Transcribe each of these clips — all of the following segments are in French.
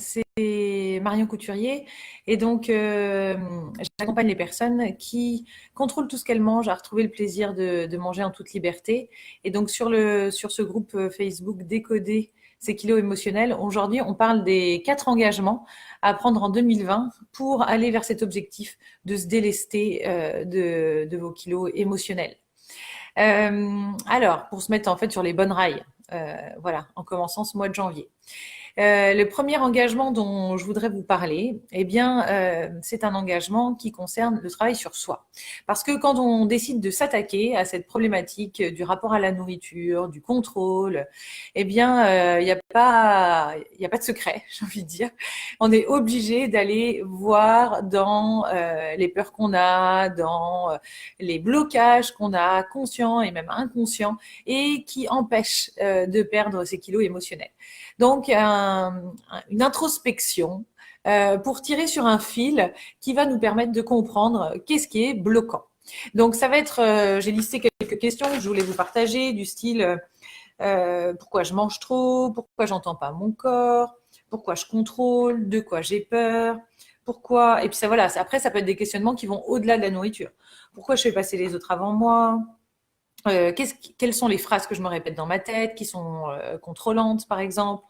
c'est Marion Couturier et donc j'accompagne les personnes qui contrôlent tout ce qu'elles mangent à retrouver le plaisir de manger en toute liberté. Et donc sur ce groupe Facebook Décoder ses kilos émotionnels, aujourd'hui on parle des 4 engagements à prendre en 2020 pour aller vers cet objectif de se délester de vos kilos émotionnels. Alors, pour se mettre en fait sur les bonnes rails, voilà, en commençant ce mois de janvier. Le premier engagement dont je voudrais vous parler, eh bien, c'est un engagement qui concerne le travail sur soi. Parce que quand on décide de s'attaquer à cette problématique du rapport à la nourriture, du contrôle, eh bien, il n'y a pas de secret, j'ai envie de dire. On est obligé d'aller voir dans les peurs qu'on a, dans les blocages qu'on a, conscients et même inconscients, et qui empêchent de perdre ces kilos émotionnels. Donc, une introspection pour tirer sur un fil qui va nous permettre de comprendre qu'est-ce qui est bloquant. Donc, ça va être, j'ai listé quelques questions que je voulais vous partager, du style pourquoi je mange trop, pourquoi j'entends pas mon corps, pourquoi je contrôle, de quoi j'ai peur, pourquoi. Et puis ça, voilà. Après, ça peut être des questionnements qui vont au-delà de la nourriture. Pourquoi je fais passer les autres avant moi? Quelles sont les phrases que je me répète dans ma tête, qui sont contrôlantes, par exemple.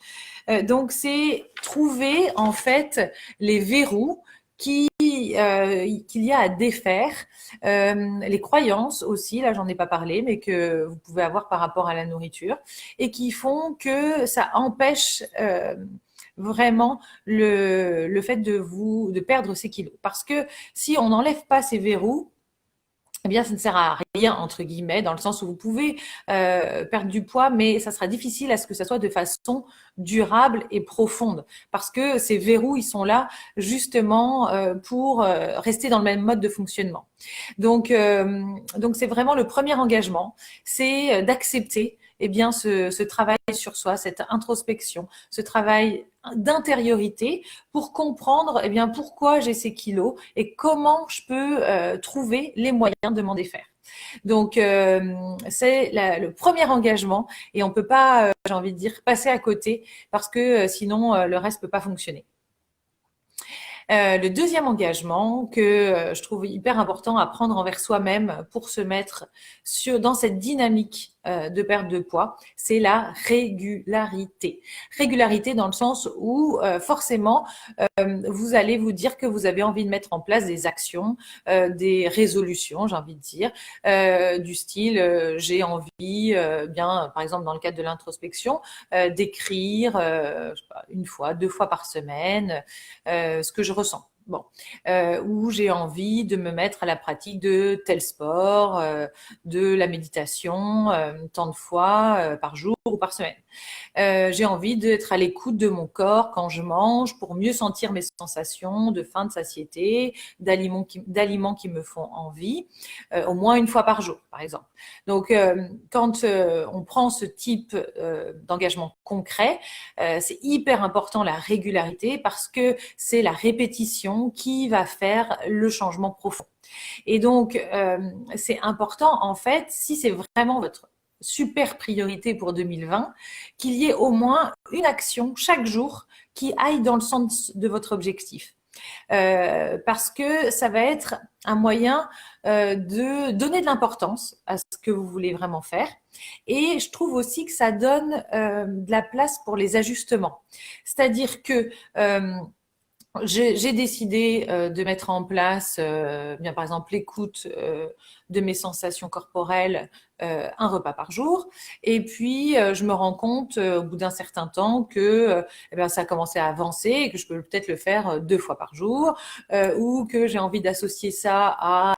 Donc, c'est trouver, en fait, les verrous qu'il y a à défaire, les croyances aussi, là, j'en ai pas parlé, mais que vous pouvez avoir par rapport à la nourriture, et qui font que ça empêche vraiment le fait de perdre ces kilos. Parce que si on n'enlève pas ces verrous, eh bien, ça ne sert à rien, entre guillemets, dans le sens où vous pouvez perdre du poids, mais ça sera difficile à ce que ça soit de façon durable et profonde. Parce que ces verrous, ils sont là justement pour rester dans le même mode de fonctionnement. Donc c'est vraiment le premier engagement, c'est d'accepter eh bien, ce travail sur soi, cette introspection, ce travail d'intériorité pour comprendre eh bien, pourquoi j'ai ces kilos et comment je peux trouver les moyens de m'en défaire. Donc, c'est le premier engagement et on ne peut pas, j'ai envie de dire, passer à côté parce que sinon, le reste ne peut pas fonctionner. Le deuxième engagement que je trouve hyper important à prendre envers soi-même pour se mettre dans cette dynamique de perte de poids, c'est la régularité. Régularité dans le sens où forcément, vous allez vous dire que vous avez envie de mettre en place des actions, des résolutions, j'ai envie de dire, du style j'ai envie, bien par exemple dans le cadre de l'introspection, d'écrire je sais pas, 1 fois, 2 fois par semaine, ce que je ressens. Bon, où j'ai envie de me mettre à la pratique de tel sport, de la méditation, tant de fois par jour ou par semaine. J'ai envie d'être à l'écoute de mon corps quand je mange pour mieux sentir mes sensations de faim, de satiété, d'aliments qui me font envie, au moins 1 fois par jour, par exemple. Donc, quand on prend ce type d'engagement concret, c'est hyper important la régularité parce que c'est la répétition qui va faire le changement profond. Et donc, c'est important, en fait, si c'est vraiment votre super priorité pour 2020, qu'il y ait au moins une action chaque jour qui aille dans le sens de votre objectif. Parce que ça va être un moyen de donner de l'importance à ce que vous voulez vraiment faire. Et je trouve aussi que ça donne de la place pour les ajustements. C'est-à-dire que j'ai décidé de mettre en place, bien par exemple, l'écoute de mes sensations corporelles 1 repas par jour. Et puis, je me rends compte au bout d'un certain temps que eh bien, ça a commencé à avancer et que je peux peut-être le faire 2 fois par jour ou que j'ai envie d'associer ça à,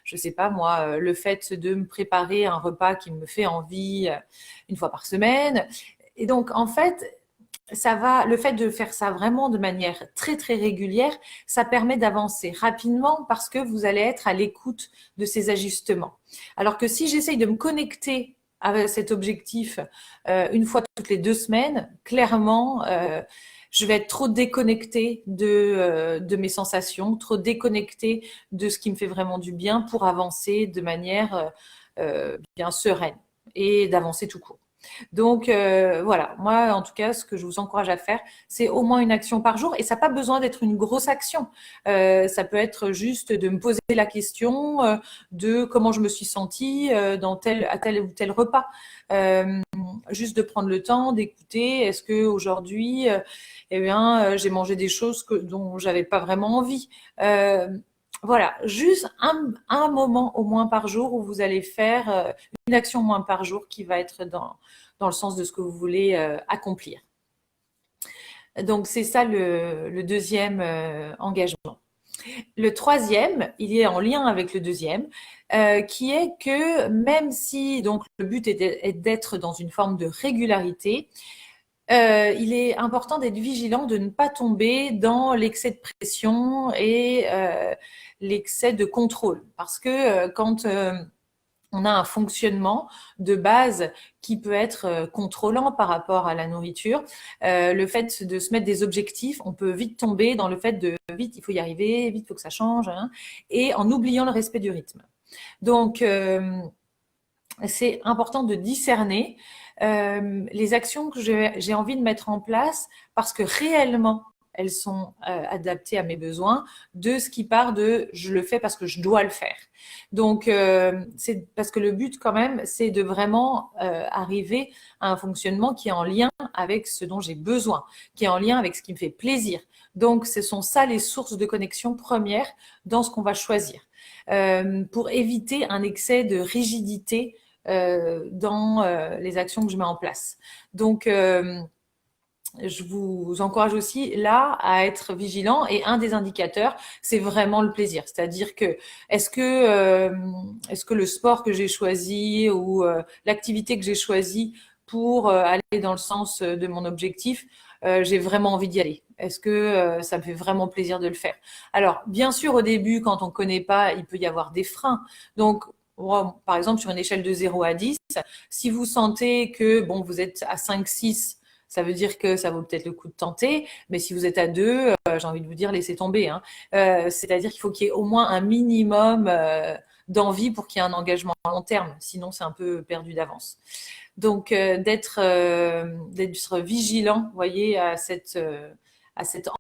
je sais pas moi, le fait de me préparer un repas qui me fait envie 1 fois par semaine. Et donc, en fait, le fait de faire ça vraiment de manière très très régulière, ça permet d'avancer rapidement parce que vous allez être à l'écoute de ces ajustements. Alors que si j'essaye de me connecter à cet objectif 1 fois toutes les 2 semaines, clairement, je vais être trop déconnectée de mes sensations, trop déconnectée de ce qui me fait vraiment du bien pour avancer de manière bien sereine et d'avancer tout court. Donc voilà, moi en tout cas, ce que je vous encourage à faire, c'est au moins une action par jour et ça n'a pas besoin d'être une grosse action. Ça peut être juste de me poser la question de comment je me suis sentie à tel ou tel repas. Juste de prendre le temps d'écouter, est-ce que aujourd'hui j'ai mangé des choses dont j'avais pas vraiment envie. Voilà, juste un moment au moins par jour où vous allez faire une action moins par jour qui va être dans le sens de ce que vous voulez accomplir. Donc, c'est ça le deuxième engagement. Le troisième, il est en lien avec le deuxième, qui est que même si donc le but est d'être dans une forme de régularité, il est important d'être vigilant de ne pas tomber dans l'excès de pression et l'excès de contrôle. Parce que quand on a un fonctionnement de base qui peut être contrôlant par rapport à la nourriture, le fait de se mettre des objectifs, on peut vite tomber dans le fait de vite, il faut y arriver, vite, il faut que ça change, hein, et en oubliant le respect du rythme. Donc, c'est important de discerner les actions que j'ai envie de mettre en place parce que réellement, elles sont adaptées à mes besoins, de ce qui part de je le fais parce que je dois le faire. Donc, c'est parce que le but quand même, c'est de vraiment arriver à un fonctionnement qui est en lien avec ce dont j'ai besoin, qui est en lien avec ce qui me fait plaisir. Donc, ce sont ça les sources de connexion premières dans ce qu'on va choisir. Pour éviter un excès de rigidité dans les actions que je mets en place. Donc, je vous encourage aussi là à être vigilant et un des indicateurs, c'est vraiment le plaisir. C'est-à-dire que est-ce que le sport que j'ai choisi ou l'activité que j'ai choisie pour aller dans le sens de mon objectif, j'ai vraiment envie d'y aller. Est-ce que ça me fait vraiment plaisir de le faire? Alors, bien sûr, au début, quand on ne connaît pas, il peut y avoir des freins. Donc, par exemple, sur une échelle de 0 à 10, si vous sentez que bon, vous êtes à 5, 6, ça veut dire que ça vaut peut-être le coup de tenter. Mais si vous êtes à 2, j'ai envie de vous dire, laissez tomber, hein. C'est-à-dire qu'il faut qu'il y ait au moins un minimum d'envie pour qu'il y ait un engagement à long terme. Sinon, c'est un peu perdu d'avance. Donc, d'être vigilant, vous voyez, à cette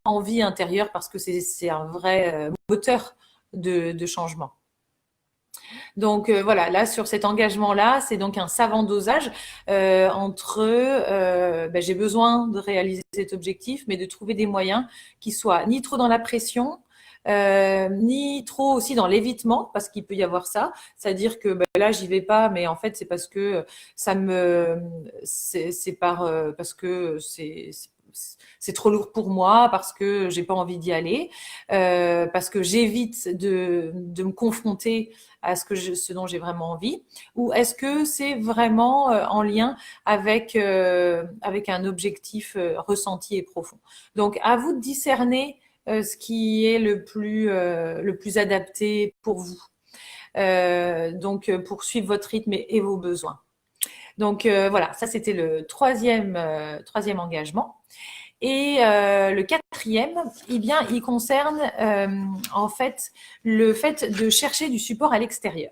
envie intérieure parce que c'est un vrai moteur de changement. Donc voilà, là sur cet engagement-là, c'est donc un savant dosage entre j'ai besoin de réaliser cet objectif, mais de trouver des moyens qui soient ni trop dans la pression, ni trop aussi dans l'évitement, parce qu'il peut y avoir ça, c'est-à-dire que là j'y vais pas, mais en fait c'est parce que parce que c'est trop lourd pour moi, parce que j'ai pas envie d'y aller, parce que j'évite de me confronter à ce dont j'ai vraiment envie, ou est-ce que c'est vraiment en lien avec un objectif ressenti et profond. Donc à vous de discerner ce qui est le plus adapté pour vous. Donc pour suivre votre rythme et vos besoins. Donc voilà, ça c'était le troisième engagement. Et le quatrième, eh bien, il concerne en fait le fait de chercher du support à l'extérieur.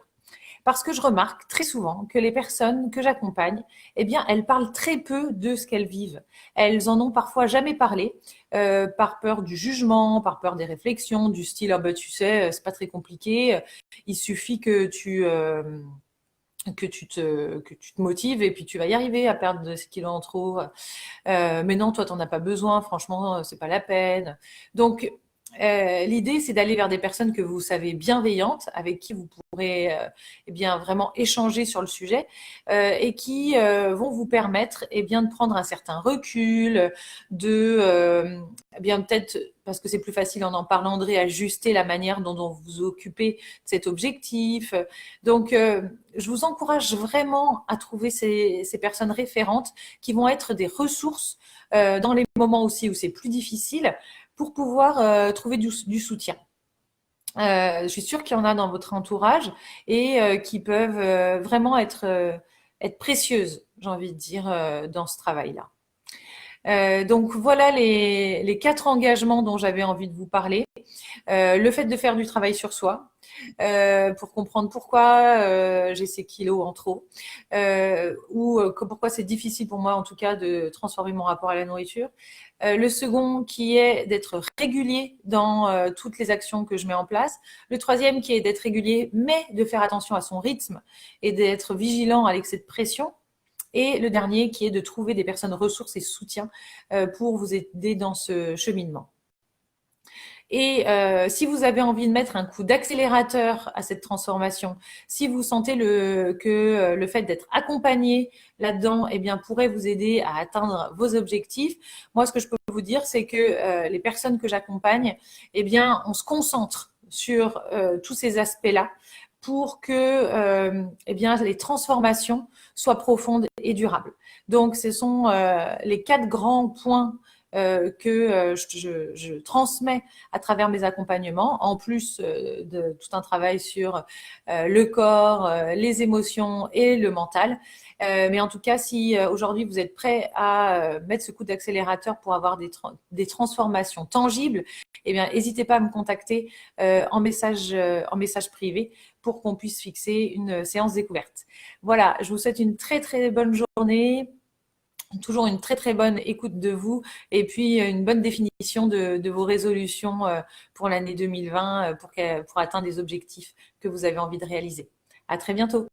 Parce que je remarque très souvent que les personnes que j'accompagne, eh bien, elles parlent très peu de ce qu'elles vivent. Elles en ont parfois jamais parlé, par peur du jugement, par peur des réflexions, du style, tu sais, c'est pas très compliqué, il suffit que tu te motives et puis tu vas y arriver à perdre de 6 kilos en trop. Mais non, toi, t'en as pas besoin. Franchement, c'est pas la peine. Donc, l'idée, c'est d'aller vers des personnes que vous savez bienveillantes, avec qui vous pourrez eh bien vraiment échanger sur le sujet et qui vont vous permettre eh bien de prendre un certain recul, de eh bien peut-être parce que c'est plus facile en parlant de réajuster la manière dont vous vous occupez de cet objectif. Donc, je vous encourage vraiment à trouver ces personnes référentes qui vont être des ressources dans les moments aussi où c'est plus difficile pour pouvoir trouver du soutien. Je suis sûre qu'il y en a dans votre entourage et qui peuvent vraiment être précieuses, j'ai envie de dire, dans ce travail-là. Donc voilà les 4 engagements dont j'avais envie de vous parler. Le fait de faire du travail sur soi, pour comprendre pourquoi j'ai ces kilos en trop, ou pourquoi c'est difficile pour moi en tout cas de transformer mon rapport à la nourriture. Le second qui est d'être régulier dans toutes les actions que je mets en place. Le troisième qui est d'être régulier mais de faire attention à son rythme et d'être vigilant à l'excès de pression. Et le dernier qui est de trouver des personnes ressources et soutien pour vous aider dans ce cheminement. Et si vous avez envie de mettre un coup d'accélérateur à cette transformation, si vous sentez que le fait d'être accompagné là-dedans, eh bien, pourrait vous aider à atteindre vos objectifs, moi, ce que je peux vous dire, c'est que les personnes que j'accompagne, eh bien, on se concentre sur tous ces aspects-là pour que eh bien, les transformations soient profondes et durables. Donc, ce sont les 4 grands points que je transmets à travers mes accompagnements, en plus de tout un travail sur le corps, les émotions et le mental. Mais en tout cas, si aujourd'hui vous êtes prêt à mettre ce coup d'accélérateur pour avoir des transformations tangibles, eh bien, n'hésitez pas à me contacter en message privé pour qu'on puisse fixer une séance découverte. Voilà, je vous souhaite une très très bonne journée. Toujours une très très bonne écoute de vous et puis une bonne définition de vos résolutions pour l'année 2020 pour atteindre les objectifs que vous avez envie de réaliser. À très bientôt.